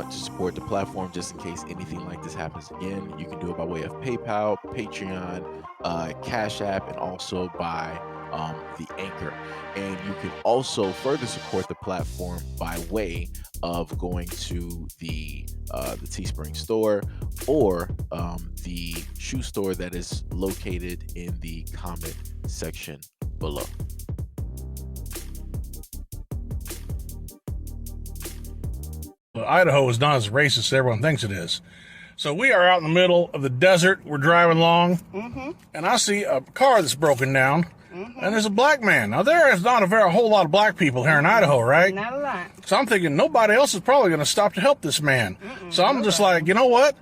to support the platform just in case anything like this happens again, you can do it by way of PayPal, Patreon, Cash App, and also by the Anchor. And you can also further support the platform by way of going to the Teespring store or the shoe store that is located in the comment section below. Idaho is not as racist as everyone thinks it is. So we are out in the middle of the desert. We're driving along, and I see a car that's broken down, and there's a black man. Now, there is not a whole lot of black people here in Idaho, right? Not a lot. So I'm thinking nobody else is probably going to stop to help this man. So I'm just like, you know what?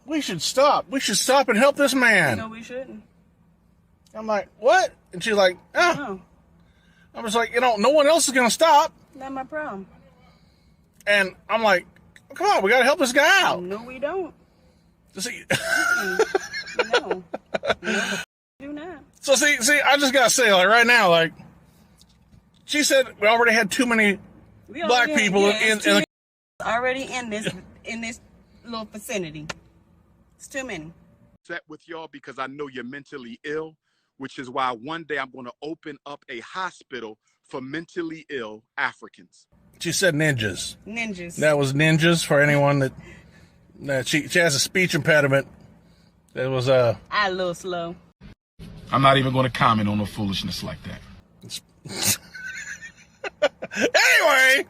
We should stop. We should stop and help this man. No, we shouldn't. I'm like, what? And she's like, oh. No, I'm just like, no one else is going to stop. not my problem. And I'm like, come on, we got to help this guy out. No, we don't. See, No. Do not. so see, I just gotta say, like right now, like she said, we already had too many We black already- people yeah, in it's too the. many already in this little vicinity. It's too many. Upset with y'all because I know you're mentally ill, which is why one day I'm going to open up a hospital for mentally ill Africans. She said ninjas. Ninjas. That was ninjas for anyone that she has a speech impediment. That was I a little slow. I'm not even going to comment on no foolishness like that. Anyway,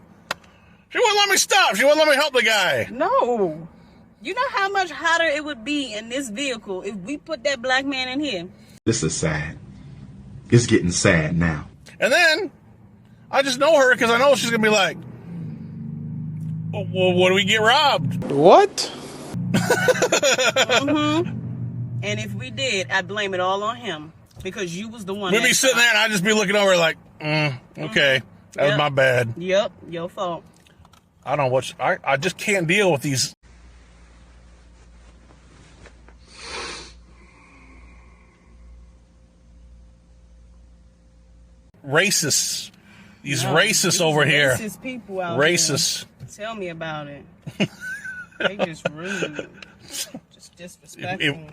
she wouldn't let me stop. She wouldn't let me help the guy. No. You know how much hotter it would be in this vehicle if we put that black man in here? This is sad. It's getting sad now. And then I just know her because I know she's gonna be like, well, what do we get robbed? What? And if we did, I'd blame it all on him because you was the one. We'd be that sitting there and I'd just be looking over like, okay, that was Yep. my bad. Yep, your fault. I don't know what I just can't deal with these racists. These racists over here. Racist people out Racist. here. Tell me about it. They just rude. Just disrespectful.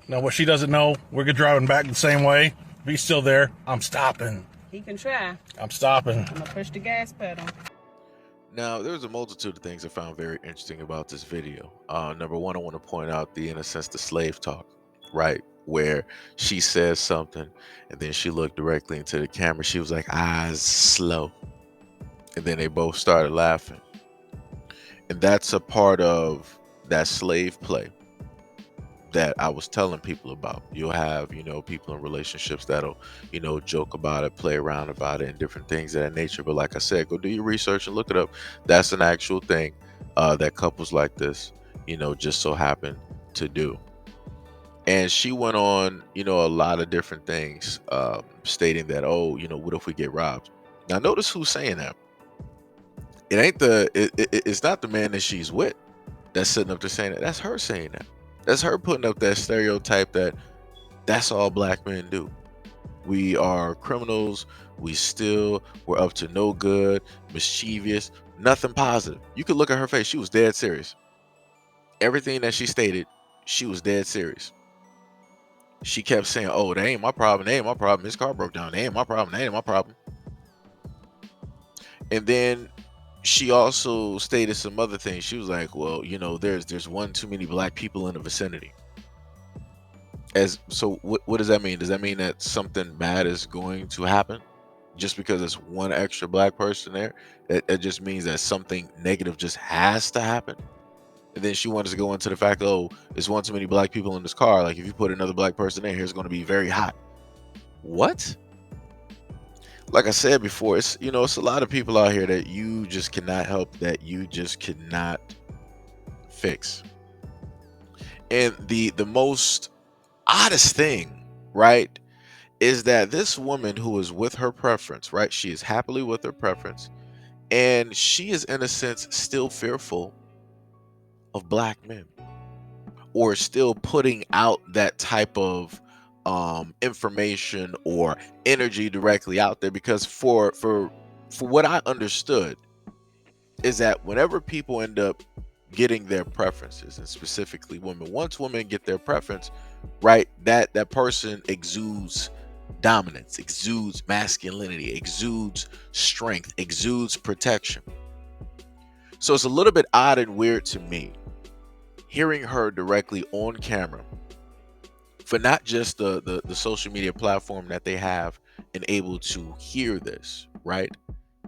Now what she doesn't know, we're driving back the same way. If he's still there, I'm stopping. He can try. I'm stopping. I'm gonna push the gas pedal. Now, there was a multitude of things I found very interesting about this video. Number one, I want to point out in a sense, the slave talk, right? Where she says something and then she looked directly into the camera. She was like, eyes slow. And then they both started laughing. And that's a part of that slave play that I was telling people about. You'll have, people in relationships that'll, joke about it, play around about it, and different things of that nature. But like I said, go do your research and look it up. That's an actual thing that couples like this, just so happen to do. And she went on, a lot of different things, stating that, what if we get robbed? Now, notice who's saying that. It ain't it's not the man that she's with that's sitting up there saying that. That's her saying that. That's her putting up that stereotype that that's all black men do. We are criminals. We're up to no good, mischievous, nothing positive. You could look at her face. She was dead serious. Everything that she stated, she was dead serious. She kept saying, oh, that ain't my problem. That ain't my problem. His car broke down. That ain't my problem. That ain't my problem. And then she also stated some other things. She was like, well, there's one too many black people in the vicinity. So what does that mean? Does that mean that something bad is going to happen just because there's one extra black person there? It just means that something negative just has to happen. And then she wanted to go into the fact, oh, there's one too many black people in this car. Like if you put another black person in here, it's going to be very hot. What? Like I said before, it's a lot of people out here that you just cannot help, that you just cannot fix. And the most oddest thing, right, is that this woman who is with her preference, right, she is happily with her preference, and she is in a sense still fearful of black men, or still putting out that type of information or energy directly out there, because for what I understood, is that whenever people end up getting their preferences, and specifically women, once women get their preference, right, that person exudes dominance, exudes masculinity, exudes strength, exudes protection. So it's a little bit odd and weird to me hearing her directly on camera for not just the social media platform that they have and able to hear this, right,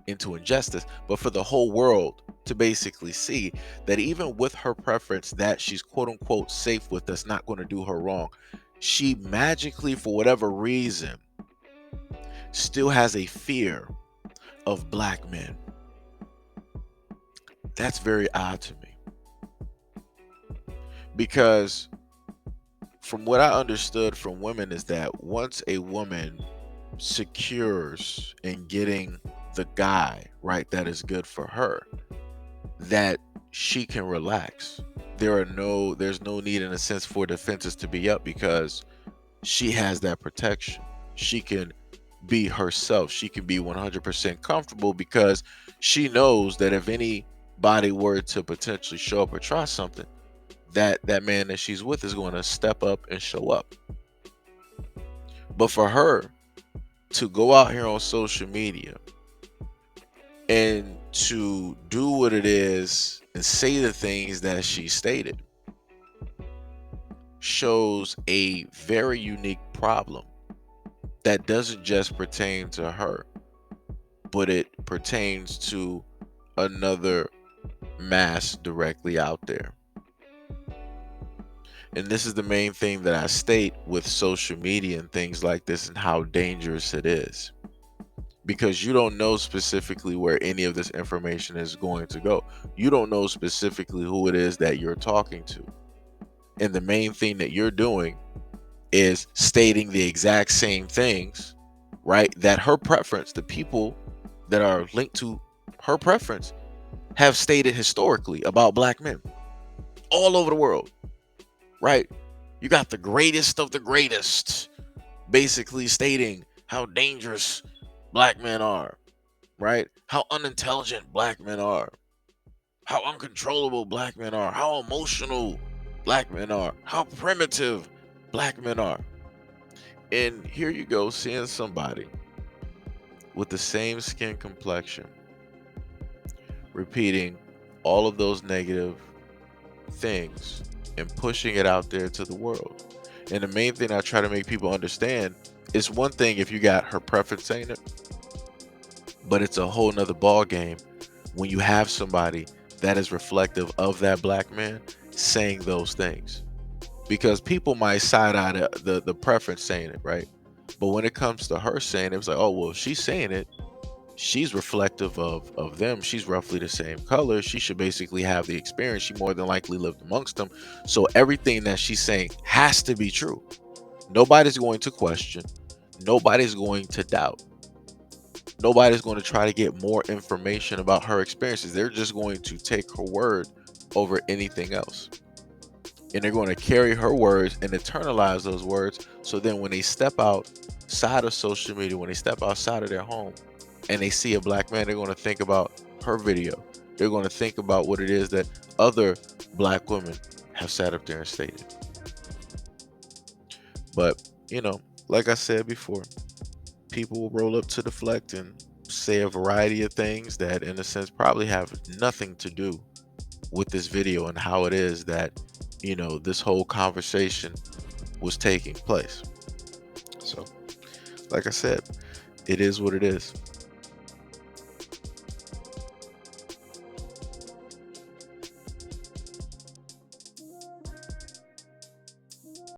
and to ingest this, but for the whole world to basically see that even with her preference that she's quote unquote safe with, that's not going to do her wrong, she magically, for whatever reason, still has a fear of black men. That's very odd to me, because from what I understood from women is that once a woman secures in getting the guy, right, that is good for her, that she can relax. There's no need in a sense for defenses to be up, because she has that protection. She can be herself. She can be 100% comfortable, because she knows that if anybody were to potentially show up or try something, that man that she's with is going to step up and show up. But for her to go out here on social media and to do what it is and say the things that she stated shows a very unique problem that doesn't just pertain to her, but it pertains to another mass directly out there. And this is the main thing that I state with social media and things like this, and how dangerous it is, because you don't know specifically where any of this information is going to go. You don't know specifically who it is that you're talking to. And the main thing that you're doing is stating the exact same things, right, that her preference, the people that are linked to her preference, have stated historically about black men all over the world, right? You got the greatest of the greatest basically stating how dangerous black men are, right? How unintelligent black men are, how uncontrollable black men are, how emotional black men are, how primitive black men are. And here you go, seeing somebody with the same skin complexion repeating all of those negative things and pushing it out there to the world. And the main thing I try to make people understand is, one thing if you got her preference saying it, but it's a whole nother ball game when you have somebody that is reflective of that black man saying those things. Because people might side eye the preference saying it, right? But when it comes to her saying it, it's like, oh, well, if she's saying it, she's reflective of them. She's roughly the same color. She should basically have the experience. She more than likely lived amongst them. So everything that she's saying has to be true. Nobody's going to question. Nobody's going to doubt. Nobody's going to try to get more information about her experiences. They're just going to take her word over anything else. And they're going to carry her words and internalize those words. So then when they step outside of social media, when they step outside of their home and they see a black man, they're going to think about her video. They're going to think about what it is that other black women have sat up there and stated. But, like I said before, people will roll up to deflect and say a variety of things that, in a sense, probably have nothing to do with this video and how it is that, this whole conversation was taking place. So, like I said, it is what it is.